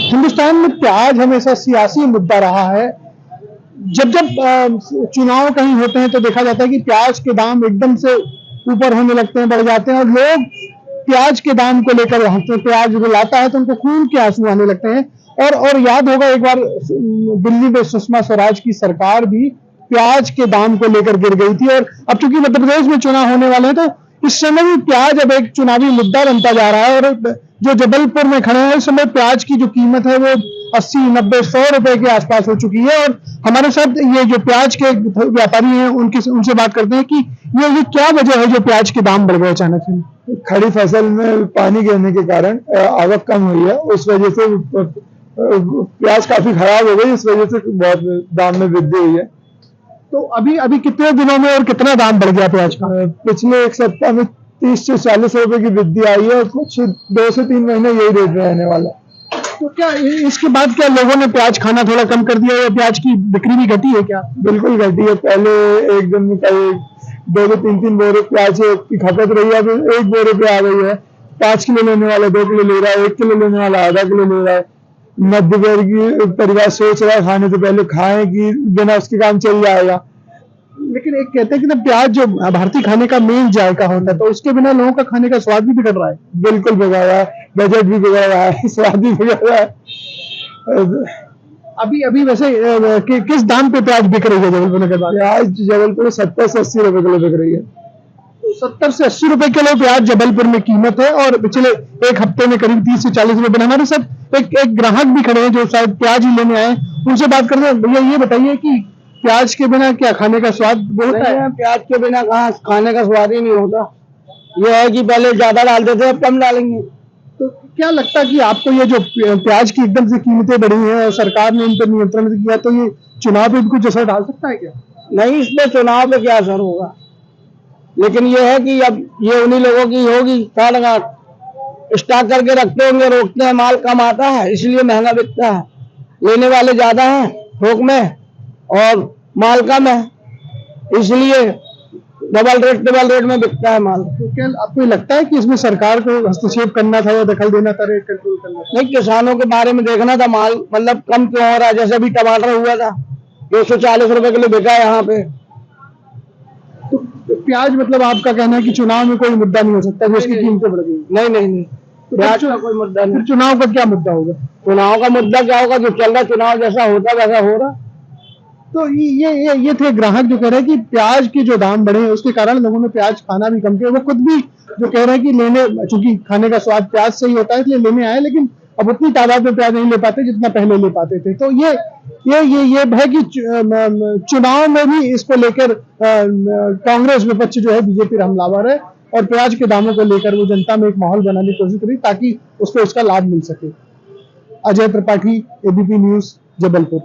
हिंदुस्तान में प्याज हमेशा सियासी मुद्दा रहा है। जब जब चुनाव कहीं होते हैं तो देखा जाता है कि प्याज के दाम एकदम से ऊपर होने लगते हैं, बढ़ जाते हैं और लोग प्याज के दाम को लेकर प्याज रुलाता है तो उनको खून के आंसू आने लगते हैं। और याद होगा एक बार दिल्ली में सुषमा स्वराज की सरकार भी प्याज के दाम को लेकर गिर गई थी। और अब चूंकि मध्य प्रदेश में चुनाव होने वाले हैं तो इस समय भी प्याज अब एक चुनावी मुद्दा बनता जा रहा है। और जो जबलपुर में खड़े हैं इस समय प्याज की जो कीमत है वो 80, 90, 100 रुपए के आसपास हो चुकी है। और हमारे साथ ये जो प्याज के व्यापारी हैं उनसे बात करते हैं कि ये क्या वजह है जो प्याज के दाम बढ़ गए अचानक से। खड़ी फसल में पानी गिरने के कारण आवक कम हुई है, उस वजह से प्याज काफी खराब हो गई, इस वजह से बहुत दाम में वृद्धि हुई है। तो अभी अभी कितने दिनों में और कितना दाम बढ़ गया प्याज का? पिछले एक सप्ताह में 30 से 40 रुपए की वृद्धि आई है और कुछ 2 से 3 महीने यही रेट रहने वाला है। तो क्या इसके बाद क्या लोगों ने प्याज खाना थोड़ा कम कर दिया या प्याज की बिक्री भी घटी है क्या? बिल्कुल घटी है। पहले एक दिन में कई 2 से 3 बोरे प्याज की खपत रही है, अभी 1 बोरे पे आ गई है। 5 किलो लेने वाला 2 किलो ले रहा है, 1 किलो लेने वाला आधा किलो ले रहा है। मध्य वर्गीय परिवार सोच रहा है खाने से पहले खाएं कि बिना उसके काम चल जाएगा। लेकिन एक कहते हैं कि ना प्याज जो भारतीय खाने का मेन जायका होता है तो उसके बिना लोगों का खाने का स्वाद भी बिगड़ रहा है। बिल्कुल बिगड़ रहा है, बजट भी बिगड़ रहा है, स्वाद भी बिगड़ रहा है। अभी अभी वैसे किस दाम पे प्याज बिक रही है जबलपुर के बाद? प्याज जबलपुर 70 से 80 रुपए किलो बिक रही है। तो 70 से 80 रुपए किलो प्याज जबलपुर में कीमत है और पिछले एक हफ्ते में करीब 30 से 40 रुपए। हमारे साथ एक ग्राहक भी खड़े हैं जो शायद प्याज ही लेने आए, उनसे बात करते हैं। भैया ये बताइए कि प्याज के बिना क्या खाने का स्वाद होता है? प्याज के बिना कहाँ खाने का स्वाद ही नहीं होता। यह है कि पहले ज्यादा डालते थे, अब कम डालेंगे। तो क्या लगता है कि आपको ये जो प्याज की एकदम से कीमतें बढ़ी हैं और सरकार ने इन पर नियंत्रण किया तो ये चुनाव पे भी कुछ असर डाल सकता है क्या? नहीं, इसमें चुनाव पे क्या असर होगा, लेकिन ये है कि अब ये उन्हीं लोगों की होगी काट स्टॉक करके रखते होंगे, रोकते हैं, माल कम आता है इसलिए महंगा बिकता है। लेने वाले ज्यादा हैं थोक में और माल कम है, इसलिए डबल रेट में बिकता है माल। तो क्या आपको लगता है कि इसमें सरकार को हस्तक्षेप करना था या दखल देना था, रेट कंट्रोल करना था? नहीं, किसानों के बारे में देखना था, माल मतलब कम क्यों हो रहा है। जैसे अभी टमाटर हुआ था 240 रुपए किलो बिका है यहाँ पे। तो प्याज मतलब आपका कहना है कि चुनाव में कोई मुद्दा नहीं हो सकता जो इसकी कीमतें बढ़ गई? नहीं, प्याज का कोई मुद्दा नहीं। चुनाव का क्या मुद्दा होगा? चुनाव का मुद्दा क्या होगा, जो चल रहा चुनाव जैसा होता वैसा हो रहा। तो ये थे ग्राहक जो कह रहे हैं कि प्याज के जो दाम बढ़े हैं उसके कारण लोगों ने प्याज खाना भी कम किया। वो खुद भी जो कह रहे हैं कि लेने, चूंकि खाने का स्वाद प्याज से ही होता है इसलिए लेने आए, लेकिन अब उतनी तादाद में प्याज नहीं ले पाते जितना पहले ले पाते थे। तो ये है कि चुनाव में भी इसको लेकर कांग्रेस विपक्ष जो है बीजेपी हमलावर है और प्याज के दामों को लेकर वो जनता में एक माहौल बनाने की कोशिश करी ताकि उसको इसका लाभ मिल सके। Ajay Tripathi, ABP news, Jabalpur.